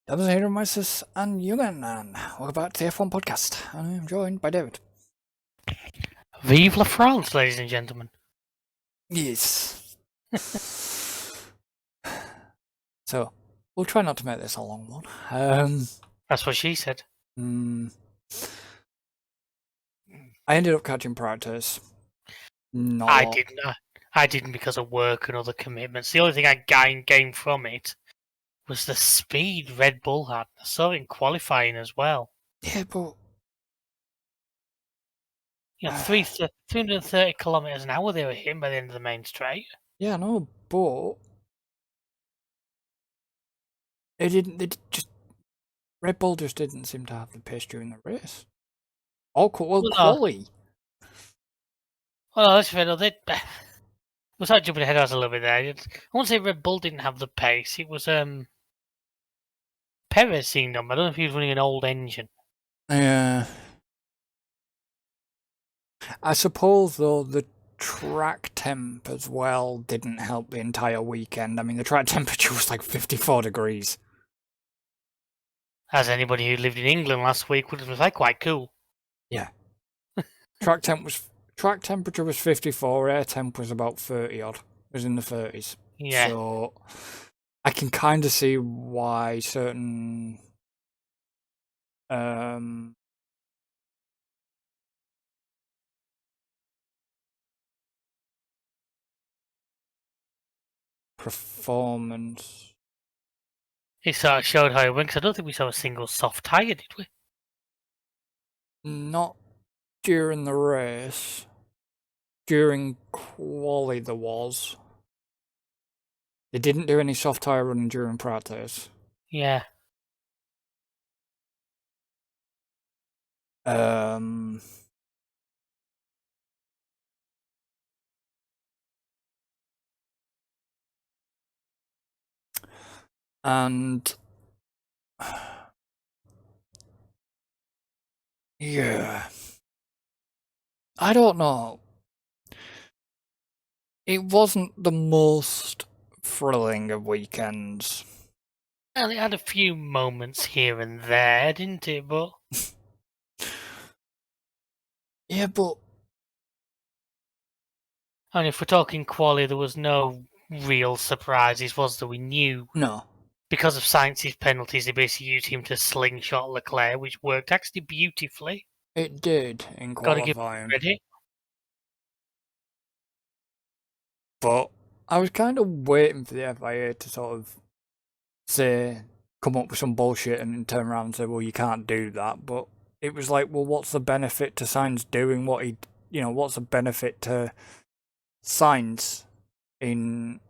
That was Heren Masters and Jungen, and welcome back to the F1 podcast. And I'm joined by David. Vive la France, ladies and gentlemen. Yes. So, we'll try not to make this a long one. That's what she said. I ended up catching practice. I didn't. I didn't because of work and other commitments. The only thing I gained from it was the speed Red Bull had. I saw it in qualifying as well. Yeah, but... 330 kilometres an hour they were hitting by the end of the main straight. Yeah, no, but... Red Bull just didn't seem to have the pace during the race. Quali. Well, that's fair enough. We'll start jumping ahead of us a little bit there. I won't say Red Bull didn't have the pace. It was Perez seemed on. I don't know if he was running an old engine. Yeah. I suppose, though, the track temp as well didn't help the entire weekend. I mean, the track temperature was like 54 degrees. As anybody who lived in England last week would have like quite cool. Yeah. Track temperature was 54, air temp was about 30 odd. It was in the 30s. Yeah. So I can kind of see why certain performance. It sort of showed how it went, 'cause I don't think we saw a single soft tyre, did we? Not during the race. During quali there was. They didn't do any soft tyre running during practice. Yeah. And yeah, I don't know. It wasn't the most thrilling of weekends. Well, it had a few moments here and there, didn't it? But yeah, but I mean, if we're talking quali, there was no real surprises, was there? We knew no. Because of Sainz's penalties, they basically used him to slingshot Leclerc, which worked actually beautifully. It did in Got to give qualifying. credit. But I was kind of waiting for the FIA to sort of come up with some bullshit and then turn around and say, well, you can't do that. But it was like, well, what's the benefit to Sainz doing what he, what's the benefit to Sainz in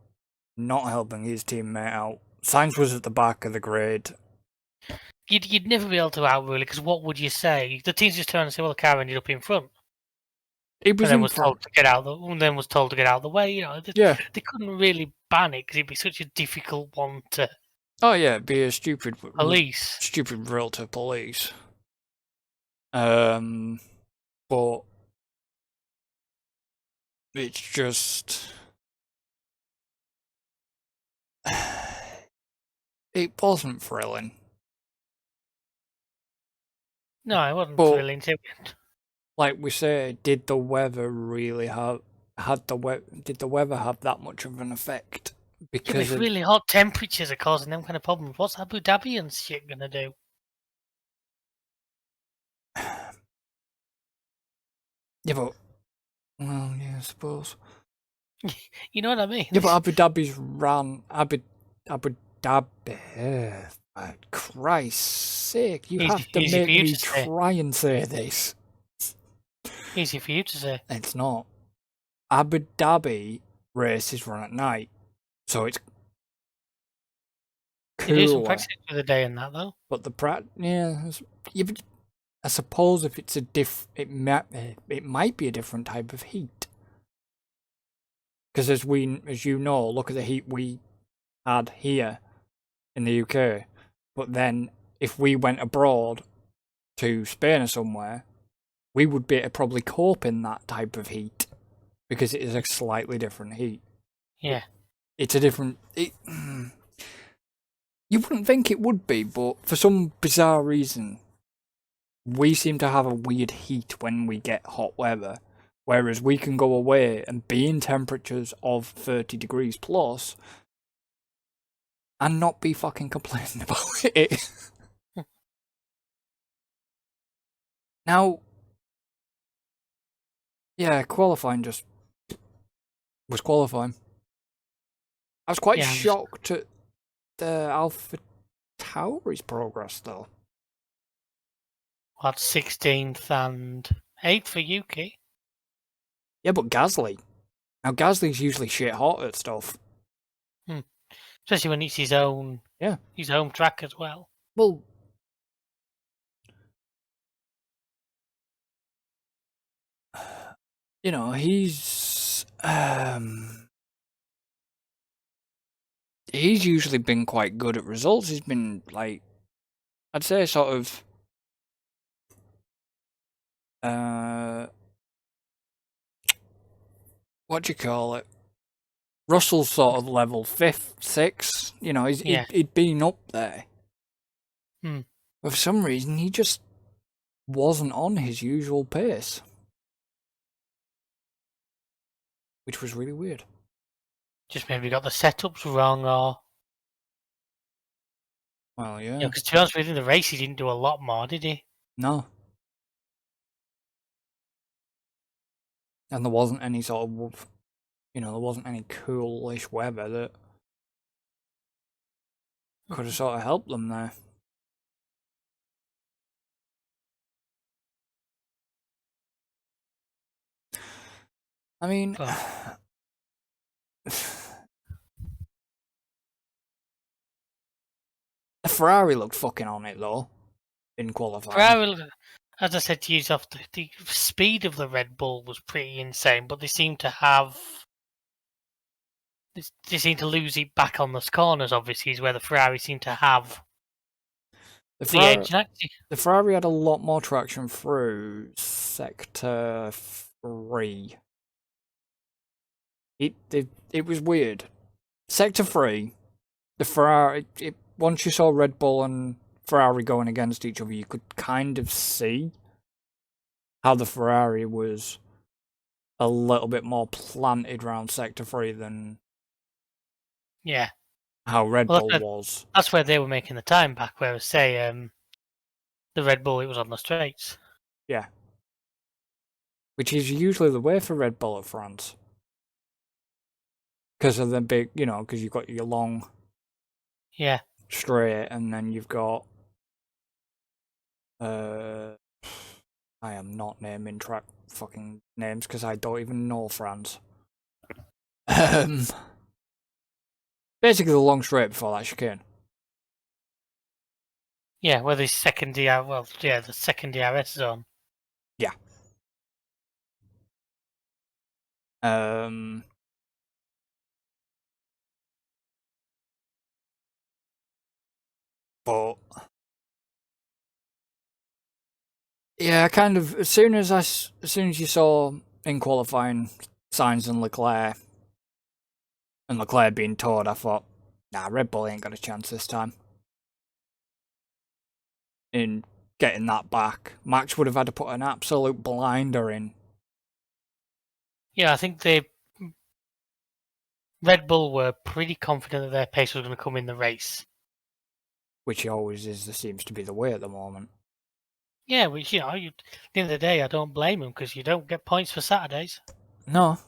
not helping his teammate out? Sainz was at the back of the grid. You'd never be able to outrule it, because what would you say? The teams just turn and say, well, the car ended up in front. It was and then in was front. told to get out. Then was told to get out of the way. Yeah. They couldn't really ban it because it'd be such a difficult one to. Oh yeah, it'd be a stupid police. Stupid rule to police. But it's just it wasn't thrilling. No, it wasn't thrilling. Like we say, did the weather really did the weather have that much of an effect? Because if really hot temperatures are causing them kind of problems, what's Abu Dhabi and shit gonna do? Yeah, but well, yeah, I suppose. You know what I mean? Yeah, but Abu Dhabi's ran Abu Dhabi. For Christ's sake, you have to make me try and say this. Easy for you to say. It's not. Abu Dhabi races run at night, so it's cooler. They do some practice for the day and that though. But but I suppose if it's it might be a different type of heat. Because as you know, look at the heat we had here in the UK. But then if we went abroad to Spain or somewhere, we would be able to probably cope in that type of heat because it is a slightly different heat. Yeah. It's a different. You wouldn't think it would be, but for some bizarre reason, we seem to have a weird heat when we get hot weather. Whereas we can go away and be in temperatures of 30 degrees plus and not be fucking complaining about it. Now, yeah, qualifying just was qualifying. I was quite shocked at the Alpha Tauri's progress, though. What, 16th and 8th for UK? Yeah, but Gasly. Now, Gasly's usually shit hot at stuff. Especially when it's his own, his home track as well. Well, you know, he's usually been quite good at results. He's been like, I'd say, sort of what do you call it? Russell's sort of level 5th, 6th. You know, he'd been up there. But for some reason, he just wasn't on his usual pace, which was really weird. Just maybe got the setups wrong, or well, yeah. Because to be honest with you, in the race he didn't do a lot more, did he? No. And there wasn't any sort of, there wasn't any coolish weather that could have sort of helped them there. I mean, the Ferrari looked fucking on it though in qualifying. Ferrari, as I said to you, off the speed of the Red Bull was pretty insane, but they seem to have. They seem to lose it back on the corners, obviously, is where the Ferrari seem to have the edge. The Ferrari had a lot more traction through Sector 3. It was weird. Sector 3, the Ferrari, once you saw Red Bull and Ferrari going against each other, you could kind of see how the Ferrari was a little bit more planted around Sector 3 than how Red Bull was. That's where they were making the time back, whereas, say, the Red Bull, it was on the straights. Yeah. Which is usually the way for Red Bull at France. Because of the big, because you've got your long straight, and then you've got I am not naming track fucking names because I don't even know France. Basically the long straight before that chicane. Yeah, where the second the second DRS zone. Yeah. But yeah, kind of as soon as you saw in qualifying Sainz and Leclerc being towed, I thought, nah, Red Bull ain't got a chance this time in getting that back. Max would have had to put an absolute blinder in. Yeah, I think Red Bull were pretty confident that their pace was going to come in the race. Which always is, there seems to be the way at the moment. Yeah, which, at the end of the day, I don't blame them because you don't get points for Saturdays. No.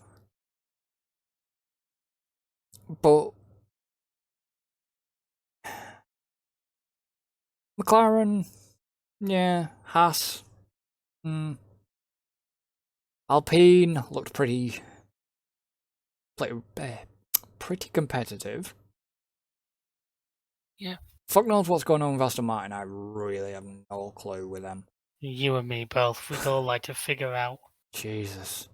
But McLaren, yeah, Haas, Alpine looked pretty competitive. Yeah. Fuck knows what's going on with Aston Martin. I really have no clue with them. You and me both. We'd all like to figure out. Jesus.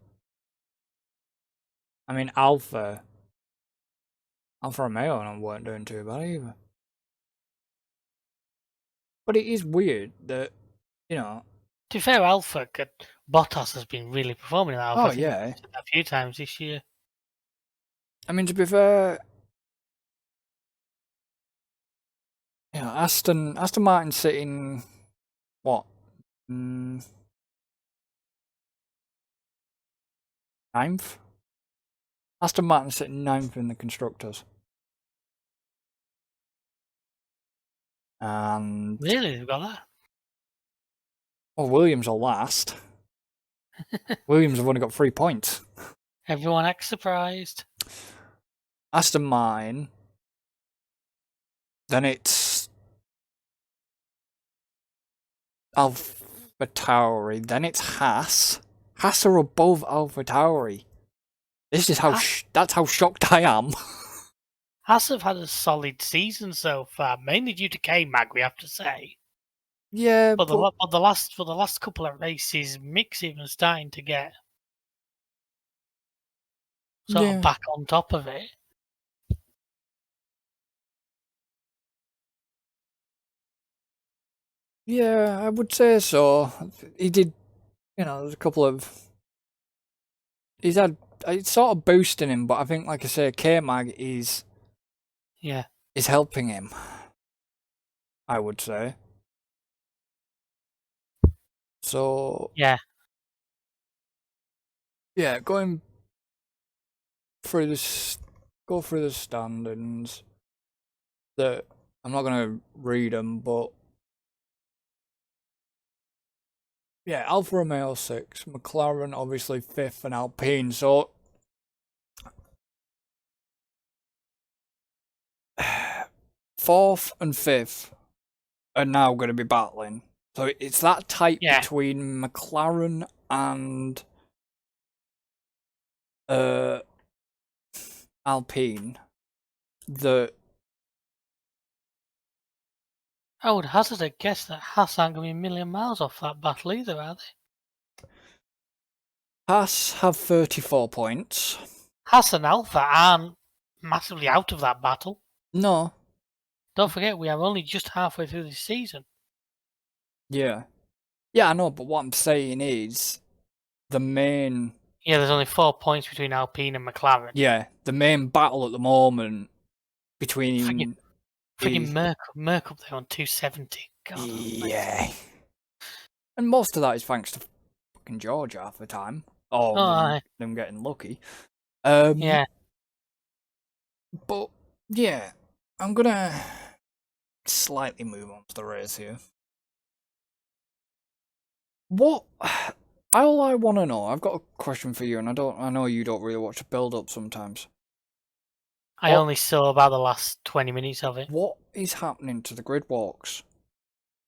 I mean, Alfa Romeo weren't doing too bad either. But it is weird that, To be fair, Bottas has been really performing in Alfa. Oh, yeah. A few times this year. I mean, to be fair, Yeah, Aston Martin sitting what? Ninth? Aston Martin sitting ninth in the constructors. And Really, they've got that. Williams are last. Williams have only got 3 points. Everyone acts surprised. Aston Martin. Then it's AlphaTauri. Then it's Haas. Haas are above AlphaTauri. This is how that's how shocked I am. Haas have had a solid season so far, mainly due to K-Mag, we have to say. Yeah, But for the last couple of races, Mick's even starting to get sort of back on top of it. Yeah, I would say so. He did, there's a couple of. He's had. It's sort of boosting him, but I think, like I say, K-Mag is helping him. I would say. So. Yeah, going through this. Go through the standings. That I'm not gonna read them, but. Yeah, Alfa Romeo 6, McLaren obviously 5th, and Alpine. So 4th and 5th are now going to be battling. So it's that tight between McLaren and Alpine that. I would hazard a guess that Haas aren't going to be a million miles off that battle either, are they? Haas have 34 points. Haas and Alpha aren't massively out of that battle. No. Don't forget, we are only just halfway through this season. Yeah. Yeah, I know, but what I'm saying is the main. Yeah, there's only 4 points between Alpine and McLaren. Yeah, the main battle at the moment between. Freaking Merc up there on 270. God, yeah. And most of that is thanks to fucking George half the time. Or them getting lucky. Yeah. But, yeah. I'm gonna slightly move on to the race here. All I want to know, I've got a question for you, and I know you don't really watch the build-up sometimes. I only saw about the last 20 minutes of it. What is happening to the grid walks?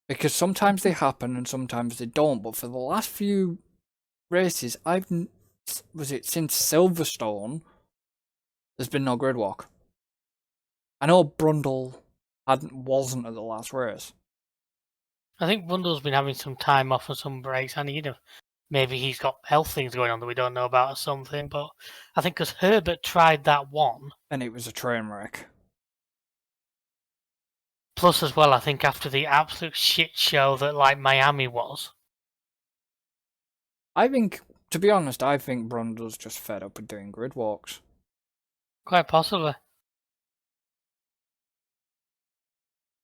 Because sometimes they happen and sometimes they don't, but for the last few races, since Silverstone, there's been no grid walk. I know Brundle wasn't at the last race. I think Brundle's been having some time off and some breaks, and maybe he's got health things going on that we don't know about or something, but I think because Herbert tried that one. And it was a train wreck. Plus, as well, I think after the absolute shit show that, Miami was. To be honest, I think Brundle's just fed up with doing grid walks. Quite possibly.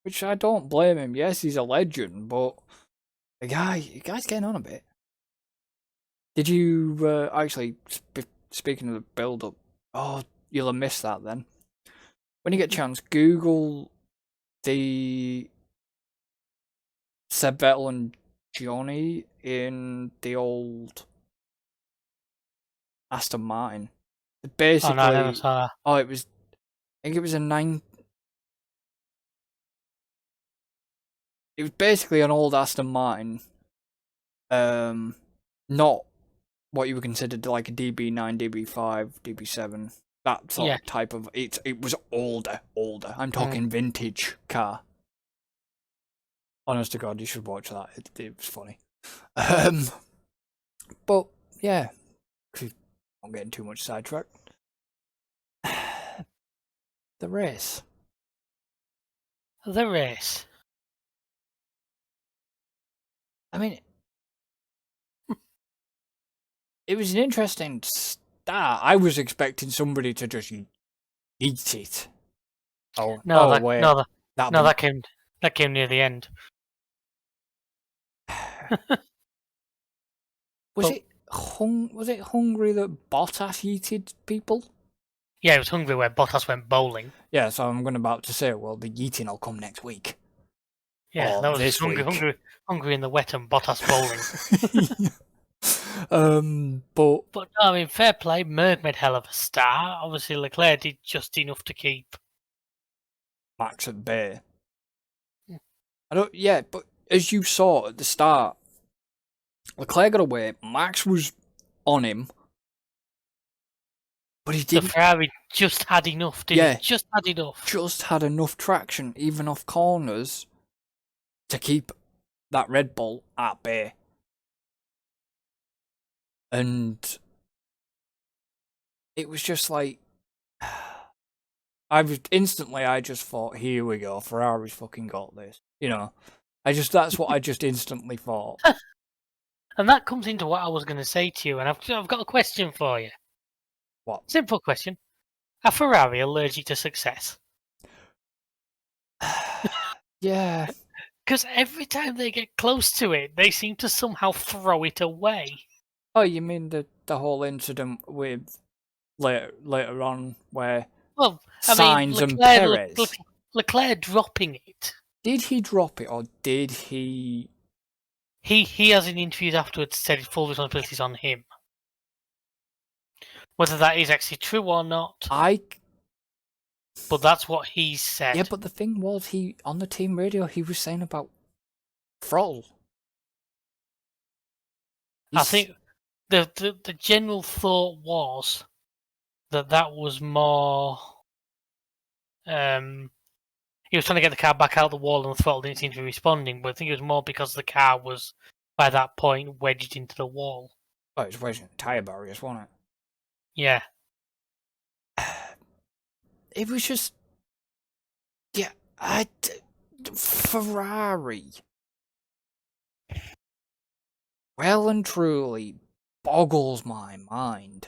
Which I don't blame him. Yes, he's a legend, but the guy's getting on a bit. Did you actually, speaking of the build-up, you'll have missed that then. When you get a chance, Google the Seb Vettel and Johnny in the old Aston Martin. Basically, I never saw that. I think it was a 9. It was basically an old Aston Martin. Not what you would consider like a DB9, DB5, DB7. That sort of type of. It was older. I'm talking vintage car. Honest to God, you should watch that. It was funny. But yeah, I'm getting too much sidetracked. The race. I mean, it was an interesting start. I was expecting somebody to just eat it. That That came near the end. Was it Hungary that Bottas yeeted people? Yeah, it was Hungary where Bottas went bowling. Yeah, so I'm about to say, well, the yeeting will come next week. Yeah, Or that was this week. Hungary in the wet and Bottas bowling. But But no, I mean, fair play. Merck made hell of a start. Obviously, Leclerc did just enough to keep Max at bay. Yeah, but as you saw at the start, Leclerc got away, Max was on him, but he the didn't. Ferrari just had enough, didn't Yeah, it? Just had enough. just had enough traction, even off corners, to keep that Red Bull at bay. And it was just like, I just thought, here we go, Ferrari's fucking got this. You know, that's what I just instantly thought. And that comes into what I was going to say to you, and I've got a question for you. What? Simple question. Are Ferrari allergic to success? Yeah. Because every time they get close to it, they seem to somehow throw it away. Oh, you mean the whole incident with later on where Well, I mean, Sainz and Perez? Leclerc dropping it. Did he drop it or did he? He has in interviews afterwards said full responsibility is on him. Whether that is actually true or not, but that's what he said. Yeah, but the thing was, he on the team radio he was saying about throttle. I think the general thought was that was more. He was trying to get the car back out of the wall and the throttle didn't seem to be responding, but I think it was more because the car was, by that point, wedged into the wall. Oh, it was wedged in tyre barriers, wasn't it? Yeah. It was just... Yeah, Ferrari. Well and truly boggles my mind.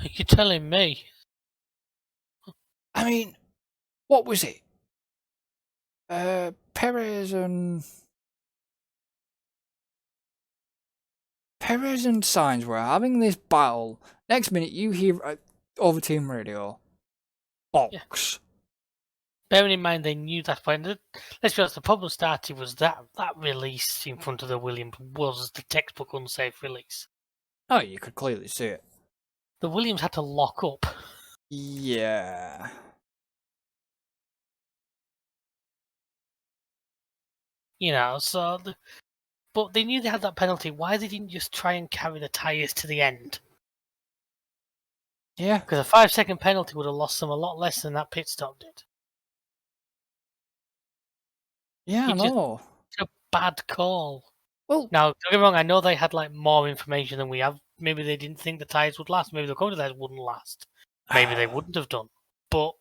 You're telling me? I mean, what was it? Perez and Sainz were having this battle. Next minute, you hear over team radio, box. Yeah. Bearing in mind they knew that point. Let's be honest, the problem started was that release in front of the Williams was the textbook unsafe release. Oh, you could clearly see it. The Williams had to lock up. Yeah. You know, so... But they knew they had that penalty. Why they didn't just try and carry the tyres to the end? Yeah. Because a 5-second penalty would have lost them a lot less than that pit stop did. Yeah, I know. It's a bad call. Well, now, don't get me wrong, I know they had like more information than we have. Maybe they didn't think the tyres would last. Maybe the Coda tyres wouldn't last. Maybe they wouldn't have done. But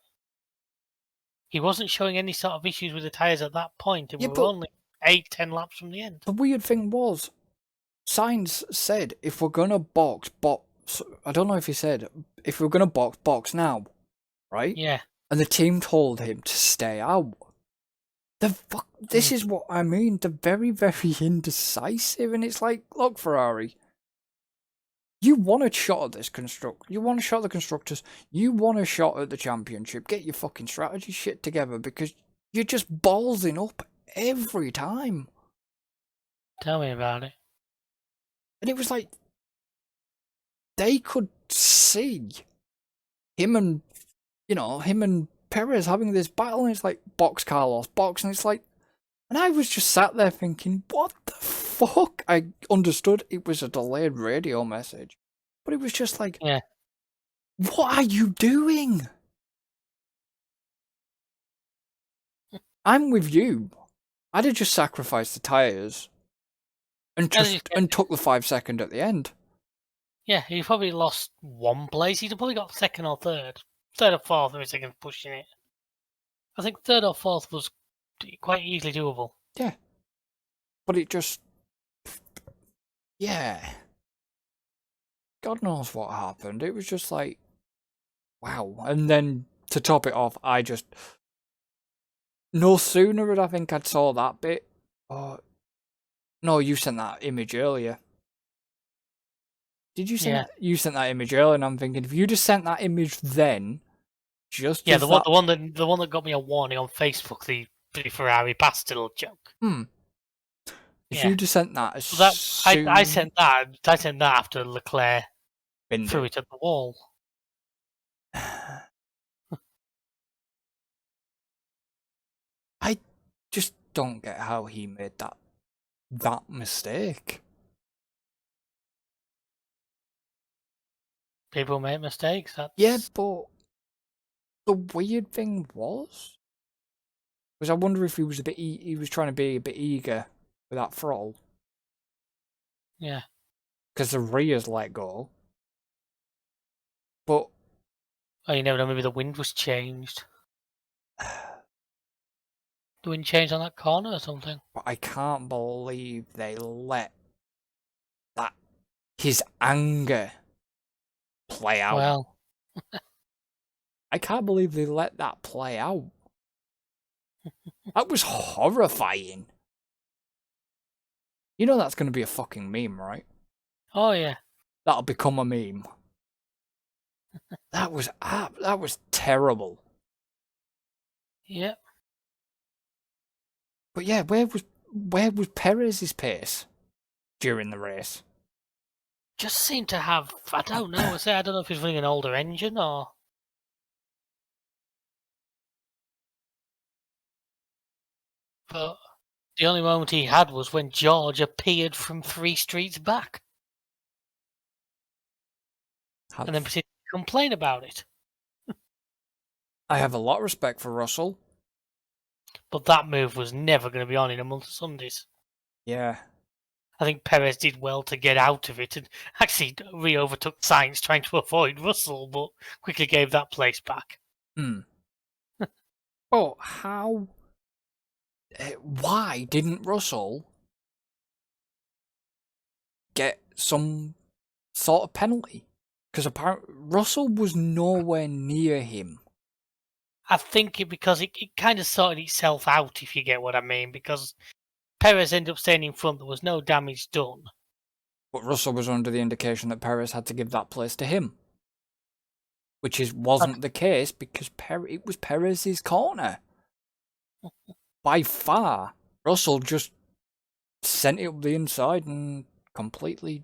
he wasn't showing any sort of issues with the tyres at that point. And we were only 8-10 laps from the end. The weird thing was, Sainz said, if we're going to box, I don't know if he said, if we're going to box now, right? Yeah. And the team told him to stay out. This is what I mean. They're very, very indecisive. And it's like, look, Ferrari, you want a shot at this you want a shot at the constructors. You want a shot at the championship. Get your fucking strategy shit together because you're just ballsing up every time. Tell me about it. And it was like, they could see him and Perez having this battle, and it's like, box Carlos, box, and it's like, and I was just sat there thinking, what the fuck? I understood it was a delayed radio message, but it was just like, yeah, what are you doing? I'm with you. I'd have just sacrificed the tyres and took the 5-second at the end. Yeah, he probably lost one place. He'd probably got second or third. Third or fourth, if he's pushing it. I think third or fourth was quite easily doable. Yeah. But it just... Yeah. God knows what happened. It was just like... Wow. And then, to top it off, no sooner had I think I'd saw that bit. Oh, no, you sent that image earlier. Did you send that? You sent that image earlier, and I'm thinking, if you just sent that image then, just yeah, as the that... one that got me a warning on Facebook, the Ferrari Bastille joke. If you just sent that as that soon... I sent that after Leclerc threw it at the wall. I just don't get how he made that mistake. People make mistakes. Yeah, but the weird thing was I wonder if he was he was trying to be a bit eager with that throttle. Yeah. Because the rear's let go. But oh, you never know. Maybe the wind was changed. The wind changed on that corner or something. But I can't believe they let his anger play out. Well, I can't believe they let that play out. That was horrifying. You know that's going to be a fucking meme, right? oh yeah. That'll become a meme. That was terrible. Yep. But yeah, where was Perez's pace during the race? Just seemed to have, I don't know. I don't know if he's running an older engine or. But the only moment he had was when George appeared from 3 streets back. And then proceeded to complain about it. I have a lot of respect for Russell. But that move was never going to be on in a month of Sundays. Yeah. I think Perez did well to get out of it and actually re-overtook Sainz trying to avoid Russell, but quickly gave that place back. Oh, how... why didn't Russell get some sort of penalty? Because apparently Russell was nowhere near him. I think because it kind of sorted itself out, if you get what I mean, because Perez ended up staying in front. There was no damage done. But Russell was under the indication that Perez had to give that place to him. Which wasn't the case because it was Perez's corner. By far. Russell just sent it up the inside and completely...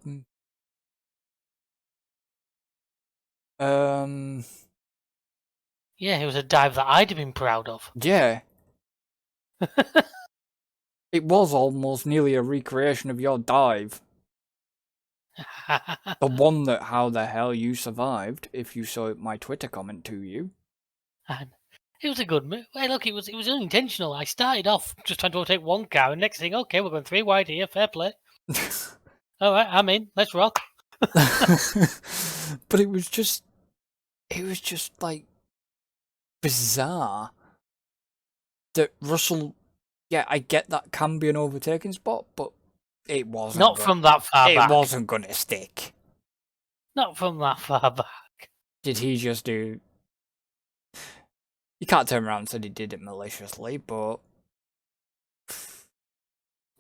Yeah, it was a dive that I'd have been proud of. Yeah. It was almost nearly a recreation of your dive. The one that how the hell you survived, if you saw my Twitter comment to you. And it was a good move. Hey, look, it was unintentional. I started off just trying to overtake one car, and next thing, okay, we're going 3 wide here, fair play. All right, I'm in. Let's rock. But it was just like bizarre that Russell. Yeah, I get that can be an overtaking spot, but it wasn't. Not from that far back. It wasn't going to stick. Not from that far back. Did he just do... You can't turn around and say he did it maliciously, but...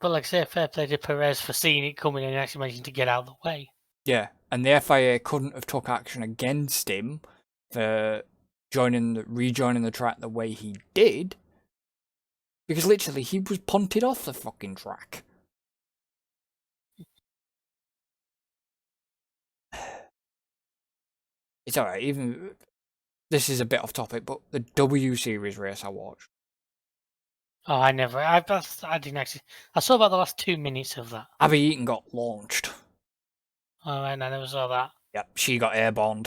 But like I say, fair play to Perez for seeing it coming and actually managing to get out of the way. Yeah, and the FIA couldn't have took action against him for rejoining the track the way he did, because literally he was punted off the fucking track. It's alright, even... This is a bit off topic, but the W Series race I watched. Oh, I didn't actually... I saw about the last 2 minutes of that. Abby Eaton got launched. Oh, right, I never saw that. Yep, she got airborne.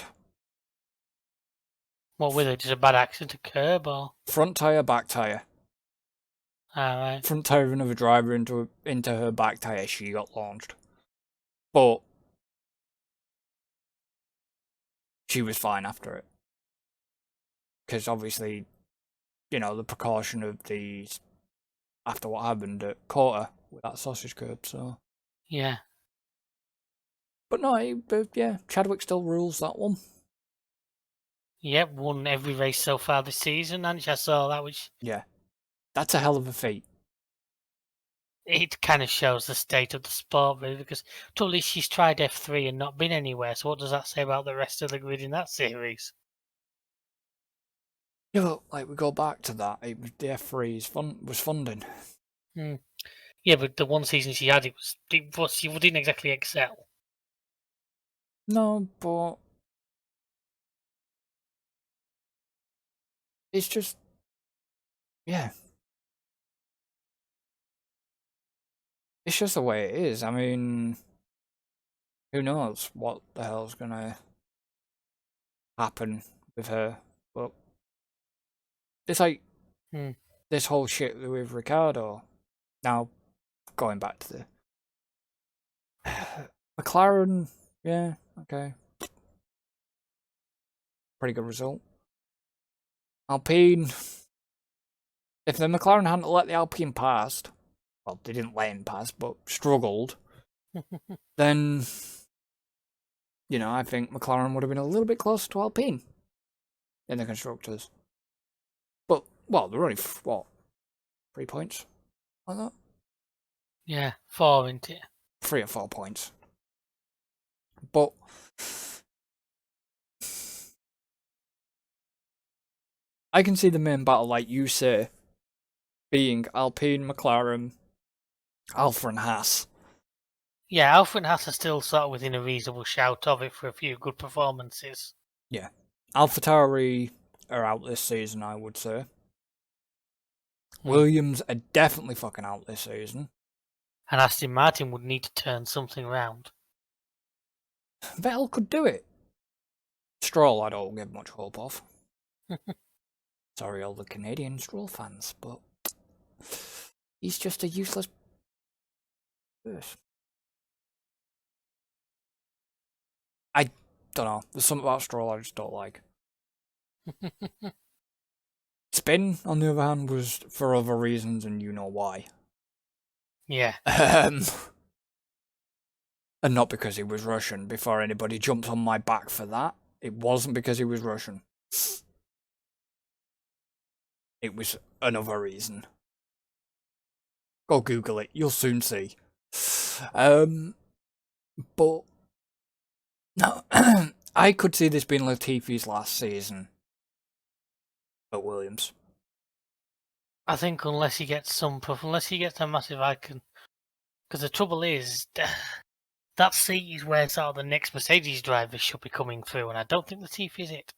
What with it? Just a bad accident, a curb, or...? Front tyre, back tyre. Alright. Front tyre of another driver into her back tyre, she got launched. But she was fine after it. Because obviously, you know, the precaution of after what happened at Quarter with that sausage curb, so... Yeah. But no, yeah, Chadwick still rules that one. Yep, won every race so far this season, and I saw that, which... Yeah. That's a hell of a feat. It kind of shows the state of the sport, really, because totally she's tried F3 and not been anywhere. So what does that say about the rest of the grid in that series? Yeah, but, like, we go back to that. It was the F3's was funding. Yeah, but the one season she had, she didn't exactly excel. No, but it's just, yeah. It's just the way it is. I mean, who knows what the hell's gonna happen with her? But it's like this whole shit with Ricardo. Now, going back to the McLaren, yeah, okay, pretty good result. Alpine, if the McLaren hadn't let the Alpine pass, well, they didn't let him pass, but struggled, then, you know, I think McLaren would have been a little bit closer to Alpine in the constructors. But, well, they're only, what, 3 points like that? Yeah, 4, isn't it? 3 or 4 points. But I can see the main battle, like you say, being Alpine, McLaren, Alfa and Haas. Yeah, Alfa and Haas are still sort of within a reasonable shout of it for a few good performances. Yeah. AlphaTauri are out this season, I would say. Williams are definitely fucking out this season. And Aston Martin would need to turn something round. Vettel could do it. Stroll, I don't give much hope of. Sorry, all the Canadian Stroll fans, but he's just a useless person. I don't know. There's something about Stroll I just don't like. Spin, on the other hand, was for other reasons, and you know why. Yeah. And not because he was Russian, before anybody jumps on my back for that. It wasn't because he was Russian. It was another reason. Go Google it, you'll soon see. But no, I could see this being Latifi's last season at Williams. I think unless he gets a massive icon, because the trouble is that seat is where sort of the next Mercedes driver should be coming through, and I don't think Latifi is it.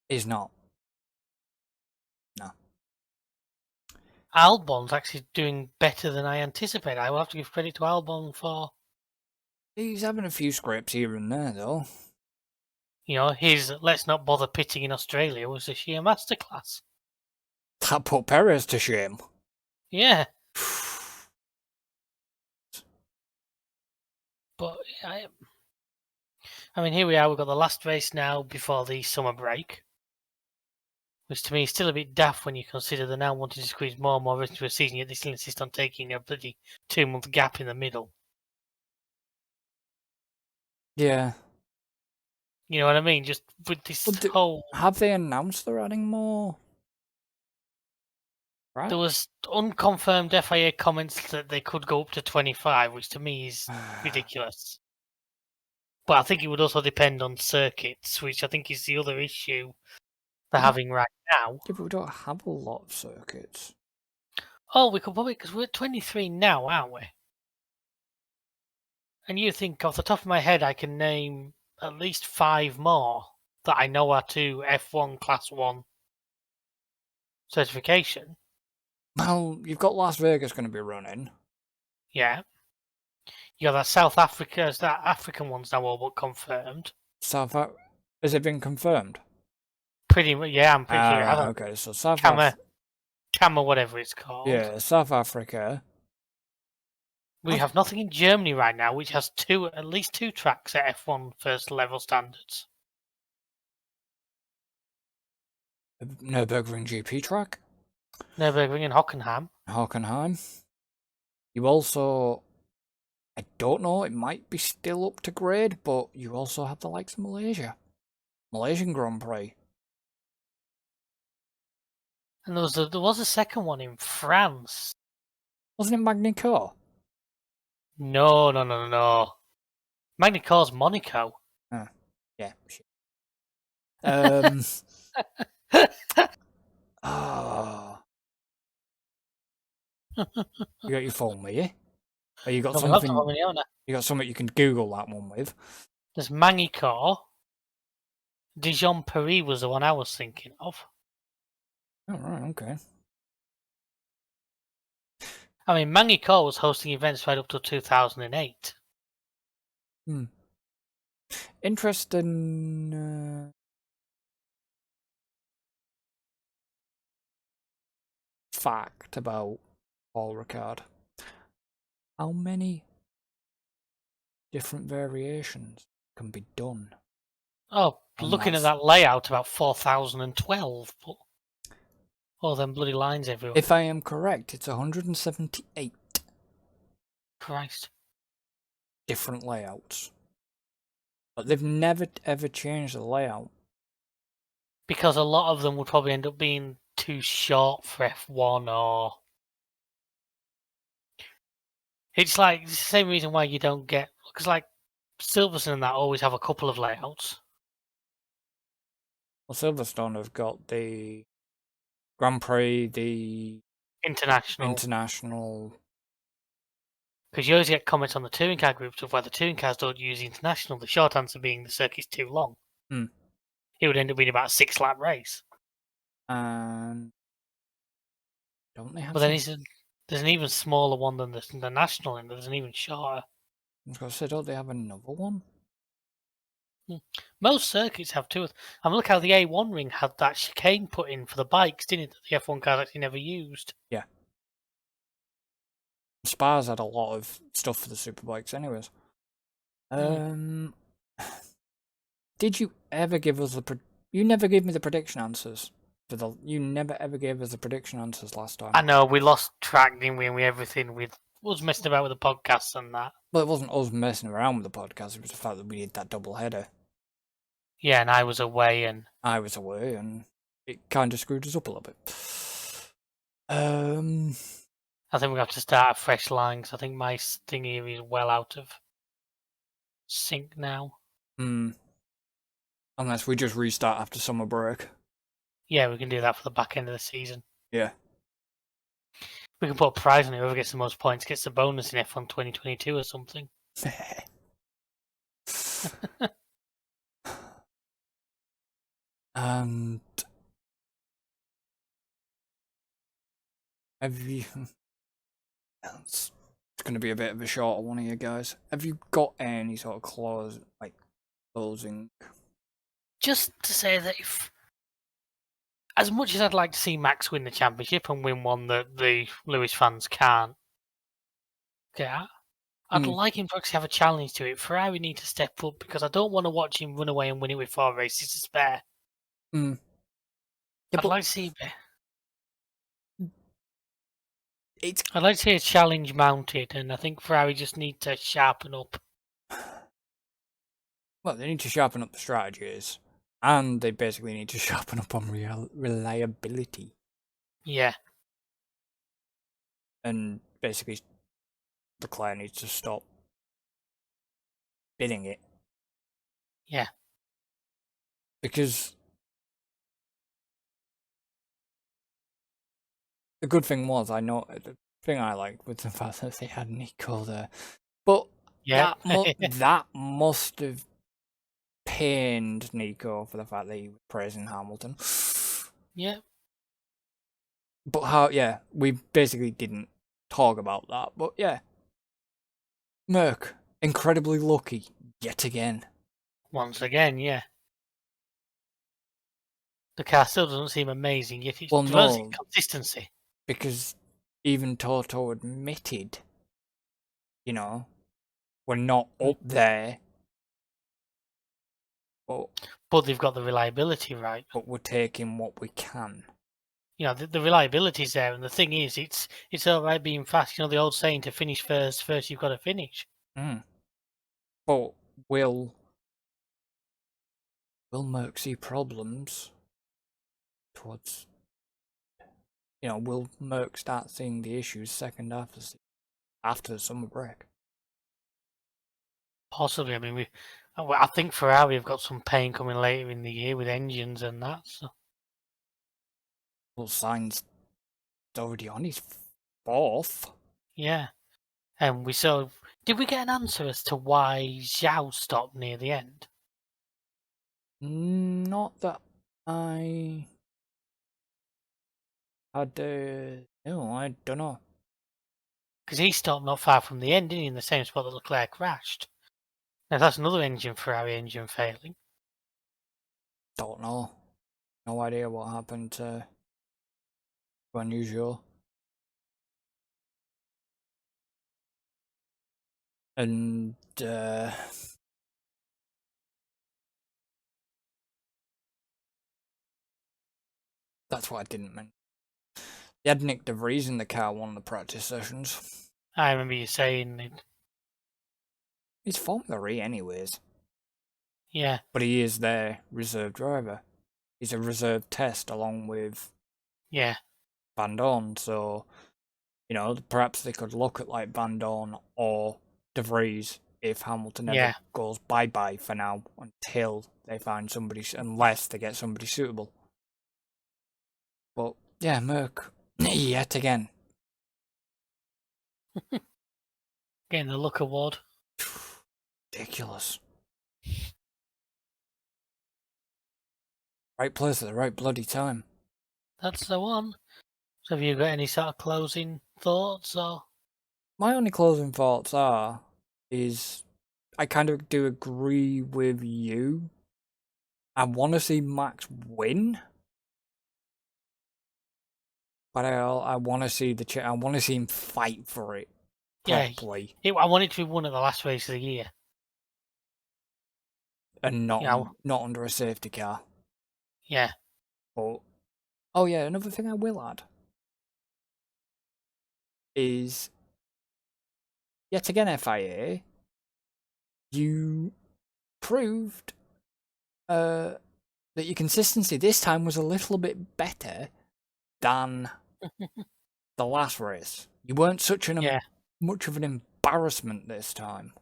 Is not. No. Albon's actually doing better than I anticipated. I will have to give credit to Albon for. He's having a few scrapes here and there, though. You know, his let's not bother pitting in Australia was a sheer masterclass. That put Perez to shame. Yeah. But I mean, here we are. We've got the last race now before the summer break, which to me is still a bit daft when you consider they're now wanting to squeeze more and more into a season, yet they still insist on taking a bloody 2-month gap in the middle. Yeah. You know what I mean? Just with this Well, have they announced they're adding more? Right. There was unconfirmed FIA comments that they could go up to 25, which to me is ridiculous. But I think it would also depend on circuits, which I think is the other issue they're having right now. Yeah, but we don't have a lot of circuits. Oh, we could probably, because we're at 23 now, aren't we? And you think, off the top of my head, I can name at least 5 more that I know are to F1 Class 1 certification. Well, you've got Las Vegas going to be running. Yeah. You got that South Africa, that African one's now all but confirmed. Has it been confirmed? Pretty much, yeah, I'm pretty sure it hasn't. Okay, so South Kama, whatever it's called. Yeah, South Africa. We have nothing in Germany right now, which has at least two tracks at F1 first level standards. Nürburgring GP track. Nürburgring and Hockenheim. Hockenheim. You also, I don't know, it might be still up to grade, but you also have the likes of Malaysia. Malaysian Grand Prix. And there was a second one in France. Wasn't it Magnico? No. Magnico's Monaco. Yeah. Shit. Oh. You got your phone with you? Or you got No, my laptop something? on my own. You got something you can Google that one with? There's Magnico. Dijon Paris was the one I was thinking of. Oh, right, okay. I mean, Magnico was hosting events right up to 2008. Interesting fact about Paul Ricard. How many different variations can be done? Oh, on looking at that? that layout, about 4012. But all them bloody lines everywhere. If I am correct, it's 178 Christ. different layouts. But they've never ever changed the layout. Because a lot of them would probably end up being too short for F1 or... It's the same reason why you don't get... Because Silverstone and that always have a couple of layouts. Well, Silverstone have got the Grand Prix, the International. Because you always get comments on the touring car groups of why the touring cars don't use the International. The short answer being the circuit's too long. It would end up being about a 6-lap race. And don't they have? But then there's an even smaller one than the National, and there's an even shorter. I was going to say, don't they have another one? Most circuits have two. I mean, look how the A1 ring had that chicane put in for the bikes, didn't it? That the F1 cars actually never used. Yeah. Spa's had a lot of stuff for the superbikes, anyways. Did you ever give us you never gave me the prediction answers you never ever gave us the prediction answers last time. I know, we lost track, didn't we? And everything was messing about with the podcasts and that. Well, it wasn't us messing around with the podcast, it was the fact that we did that double header. Yeah, and I was away and I was away and it kind of screwed us up a little bit. I think we have to start a fresh line because I think my thing here is well out of sync now. Unless we just restart after summer break. Yeah, we can do that for the back end of the season. Yeah. We can put a prize on it. Whoever gets the most points gets the bonus in F1 2022 or something. And have you... It's going to be a bit of a shorter one here, guys. Have you got any sort of closing? Just to say that if... As much as I'd like to see Max win the championship and win one that the Lewis fans can't get, I'd like him to actually have a challenge to it. Ferrari need to step up because I don't want to watch him run away and win it with 4 races to spare. Yeah, I'd like to see I'd like to see a challenge mounted, and I think Ferrari just need to sharpen up. Well, they need to sharpen up the strategies, and they basically need to sharpen up on reliability. Yeah. And basically, Leclerc needs to stop bidding it. Yeah. Because the good thing was, the thing I liked was the fact that they had Nico there. But yeah. that must have pained Nico for the fact that he was praising Hamilton. Yeah. But we basically didn't talk about that. But yeah, Merc, incredibly lucky yet again. Once again, yeah. The car still doesn't seem amazing, yet it's developing consistency. Because even Toto admitted, we're not up there. But they've got the reliability right. But we're taking what we can. The reliability's there, and the thing is, it's all right being fast. The old saying, to finish first you've got to finish. But will Merc see problems towards will Merck start seeing the issues second half of the season, after the summer break? Possibly. I mean, I think Ferrari have got some pain coming later in the year with engines and that. So Well, Sainz already on his fourth. yeah, and we saw. Did we get an answer as to why Zhao stopped near the end? Not that I had. No, I don't know. Because he stopped not far from the end, didn't he? In the same spot that Leclerc crashed. Now that's another Ferrari engine failing. Don't know. No idea what happened to Unusual. And that's what I didn't mention. They had Nick DeVries in the car one of the practice sessions. I remember you saying it. He's Formula E anyways. Yeah. But he is their reserve driver. He's a reserve test along with Van Dorn, so perhaps they could look at like Van Dorn or De Vries if Hamilton ever goes bye-bye for now until they find somebody, unless they get somebody suitable. But yeah, Merck, yet again. Getting the Luck Award. Ridiculous. Right place at the right bloody time. That's the one. So have you got any sort of closing thoughts or? My only closing thoughts is I kind of do agree with you. I want to see Max win, but I want to see I want to see him fight for it properly. Yeah, I want it to be won at the last race of the year, and not under a safety car. Yeah. But oh yeah, another thing I will add is yet again FIA, you proved that your consistency this time was a little bit better than the last race. You weren't such much of an embarrassment this time.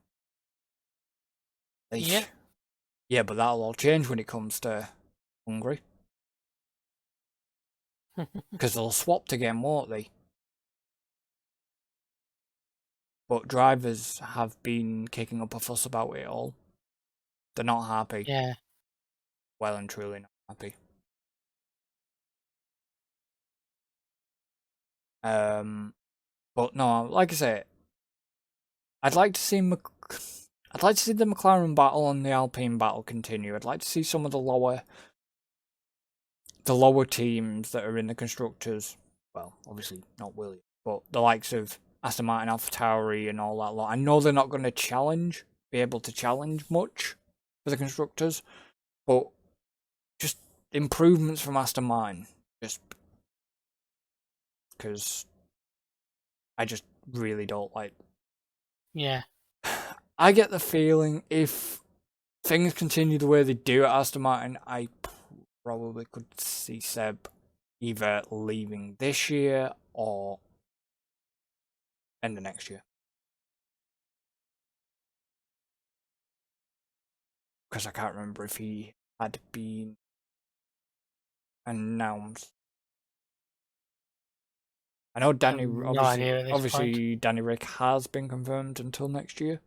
Yeah. Yeah, but that'll all change when it comes to Hungary. Because they'll swap again, won't they? But drivers have been kicking up a fuss about it all. They're not happy. Yeah. Well and truly not happy. But no, like I say, I'd like to see the McLaren battle and the Alpine battle continue. I'd like to see some of the lower teams that are in the constructors. Well, obviously not Williams, but the likes of Aston Martin, AlphaTauri, and all that lot. I know they're not going to be able to challenge much for the constructors, but just improvements from Aston Martin, just because I just really don't like. Yeah. I get the feeling if things continue the way they do at Aston Martin, I probably could see Seb either leaving this year or end of next year. Because I can't remember if he had been announced. I know Danny, obviously Danny Rick has been confirmed until next year.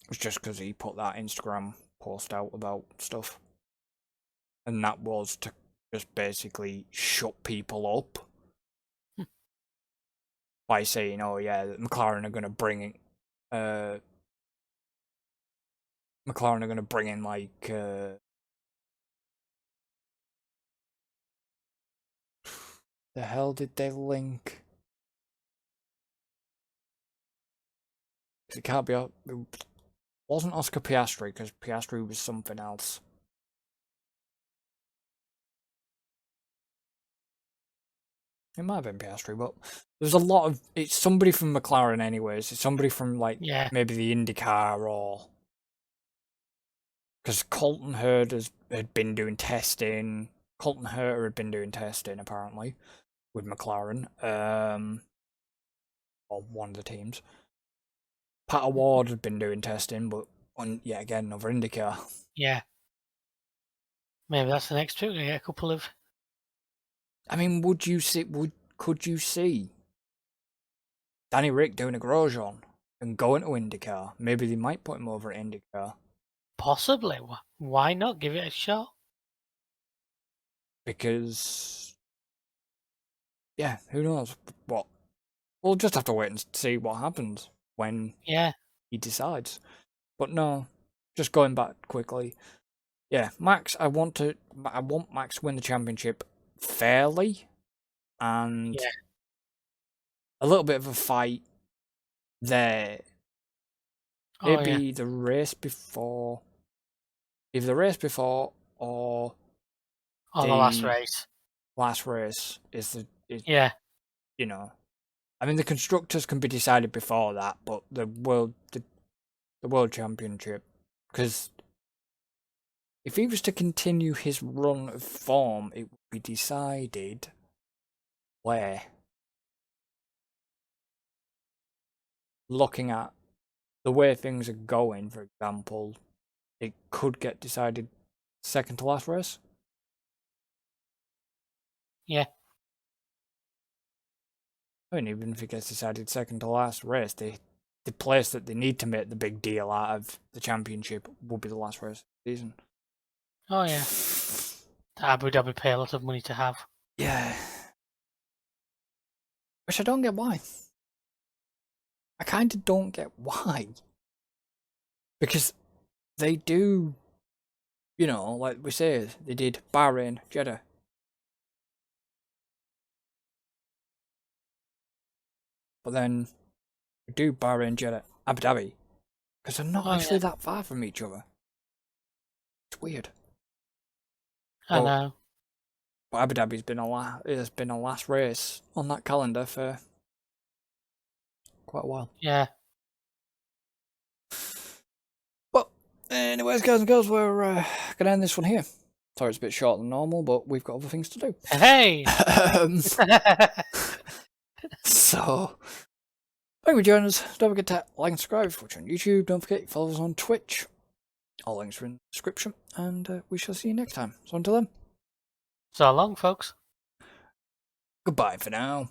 It's just because he put that Instagram post out about stuff. And that was to just basically shut people up. By saying, oh yeah, McLaren are going to bring in, like, the hell did they link? It can't be, it wasn't Oscar Piastri, because Piastri was something else. It might have been Piastri, but there's a lot of, it's somebody from McLaren anyways. It's somebody from, like, maybe the IndyCar, or because Colton Hurd had been doing testing. Colton Herter had been doing testing apparently with McLaren, or one of the teams. Pat Ward had been doing testing, but on yet again another IndyCar. Yeah. Maybe that's the next trick. We get a couple of. I mean, could you see Danny Rick doing a Grosjean and going to IndyCar? Maybe they might put him over at IndyCar. Possibly. Why not give it a shot? Because, yeah, who knows what? We'll just have to wait and see what happens when he decides. But no, just going back quickly. Yeah, Max, I want Max to win the championship fairly, and a little bit of a fight there. Maybe the race before, either the race before or the last race. Last race is you know, I mean the constructors can be decided before that, but the world championship, because if he was to continue his run of form, it would be decided where. Looking at the way things are going, for example, it could get decided second to last race. Yeah. I mean, even if it gets decided second to last race, the place that they need to make the big deal out of the championship will be the last race of the season. Oh yeah. Abu Dhabi pay a lot of money to have. Yeah. Which I don't get why. I kind of don't get why. Because they do, like we say, they did Bahrain, Jeddah. But then we do Bahrain, Jeddah, Abu Dhabi. Because they're not actually that far from each other. It's weird. I know. But Abu Dhabi's been a last race on that calendar for quite a while. Yeah. But anyways, guys and girls, we're gonna end this one here. Sorry, it's a bit shorter than normal, but we've got other things to do. Hey. So, thank you for joining us. Don't forget to like and subscribe if you're watching on YouTube. Don't forget to follow us on Twitch. All links are in the description, and we shall see you next time. So until then, so long, folks. goodbye for now.